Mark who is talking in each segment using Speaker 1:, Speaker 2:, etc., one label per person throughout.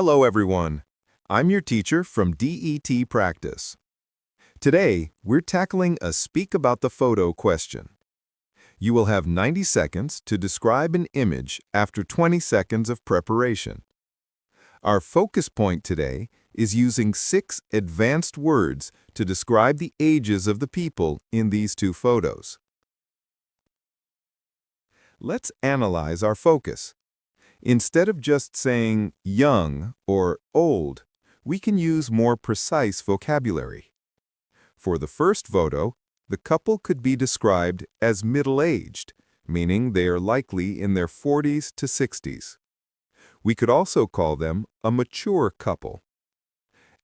Speaker 1: Hello, everyone. I'm your teacher from DET Practice. Today, we're tackling a Speak About the Photo question. You will have 90 seconds to describe an image after 20 seconds of preparation. Our focus point today is using 6 advanced words to describe the ages of the people in these two photos. Let's analyze our focus. Instead of just saying young or old, we can use more precise vocabulary. For the first photo, the couple could be described as middle-aged, meaning they are likely in their 40s to 60s. We could also call them a mature couple.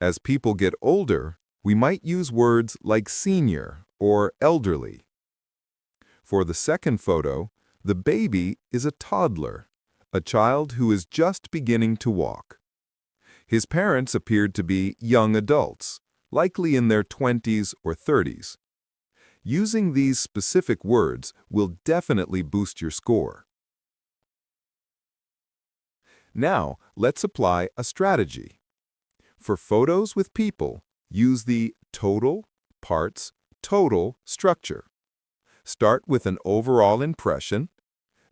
Speaker 1: As people get older, we might use words like senior or elderly. For the second photo, the baby is a toddler, a child who is just beginning to walk. His parents appeared to be young adults, likely in their 20s or 30s. Using these specific words will definitely boost your score. Now, let's apply a strategy. For photos with people, use the total, parts, total structure. Start with an overall impression,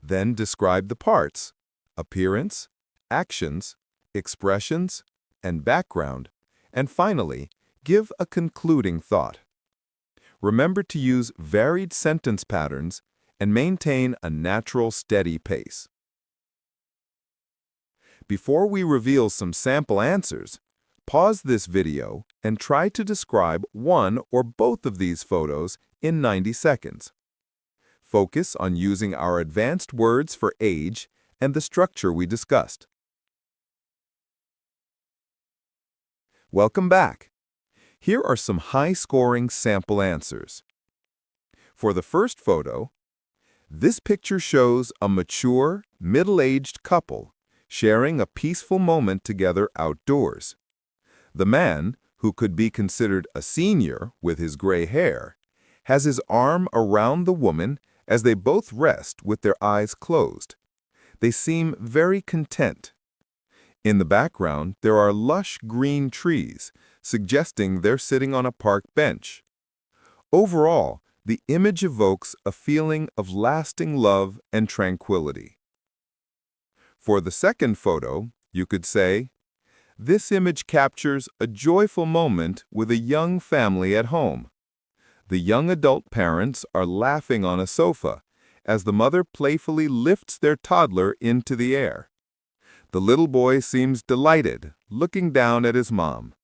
Speaker 1: then describe the parts, appearance, actions, expressions, and background, and finally, give a concluding thought. Remember to use varied sentence patterns and maintain a natural, steady pace. Before we reveal some sample answers, pause this video and try to describe one or both of these photos in 90 seconds. Focus on using our advanced words for age and the structure we discussed. Welcome back. Here are some high-scoring sample answers. For the first photo, this picture shows a mature, middle-aged couple sharing a peaceful moment together outdoors. The man, who could be considered a senior with his gray hair, has his arm around the woman as they both rest with their eyes closed. They seem very content. In the background, there are lush green trees, suggesting they're sitting on a park bench. Overall, the image evokes a feeling of lasting love and tranquility. For the second photo, you could say, this image captures a joyful moment with a young family at home. The young adult parents are laughing on a sofa as the mother playfully lifts their toddler into the air. The little boy seems delighted, looking down at his mom.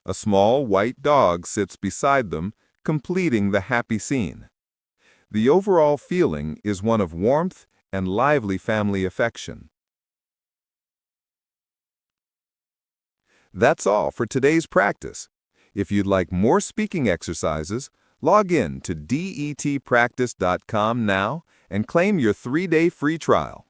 Speaker 1: A small white dog sits beside them, completing the happy scene. The overall feeling is one of warmth and lively family affection. That's all for today's practice. If you'd like more speaking exercises, log in to DETPractice.com now and claim your 3-day free trial.